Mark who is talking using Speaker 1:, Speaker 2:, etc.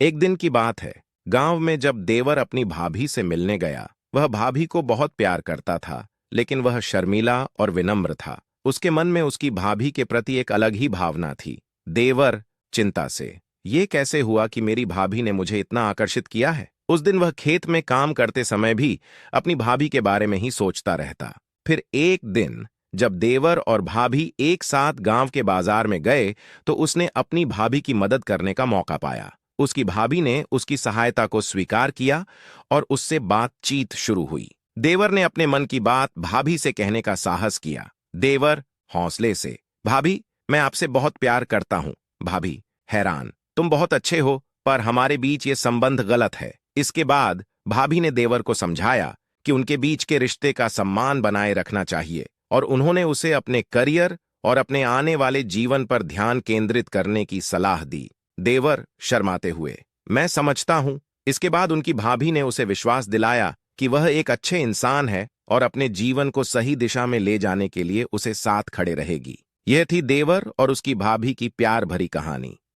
Speaker 1: एक दिन की बात है। गांव में जब देवर अपनी भाभी से मिलने गया, वह भाभी को बहुत प्यार करता था, लेकिन वह शर्मीला और विनम्र था। उसके मन में उसकी भाभी के प्रति एक अलग ही भावना थी। देवर चिंता से, ये कैसे हुआ कि मेरी भाभी ने मुझे इतना आकर्षित किया है। उस दिन वह खेत में काम करते समय भी अपनी भाभी के बारे में ही सोचता रहता। फिर एक दिन जब देवर और भाभी एक साथ गांव के बाजार में गए, तो उसने अपनी भाभी की मदद करने का मौका पाया। उसकी भाभी ने उसकी सहायता को स्वीकार किया और उससे बातचीत शुरू हुई। देवर ने अपने मन की बात भाभी से कहने का साहस किया। देवर हौसले से, भाभी, मैं आपसे बहुत प्यार करता हूं। भाभी हैरान, तुम बहुत अच्छे हो, पर हमारे बीच ये संबंध गलत है। इसके बाद भाभी ने देवर को समझाया कि उनके बीच के रिश्ते का सम्मान बनाए रखना चाहिए, और उन्होंने उसे अपने करियर और अपने आने वाले जीवन पर ध्यान केंद्रित करने की सलाह दी। देवर शर्माते हुए, मैं समझता हूं। इसके बाद उनकी भाभी ने उसे विश्वास दिलाया कि वह एक अच्छे इंसान है और अपने जीवन को सही दिशा में ले जाने के लिए उसे साथ खड़े रहेगी। यह थी देवर और उसकी भाभी की प्यार भरी कहानी।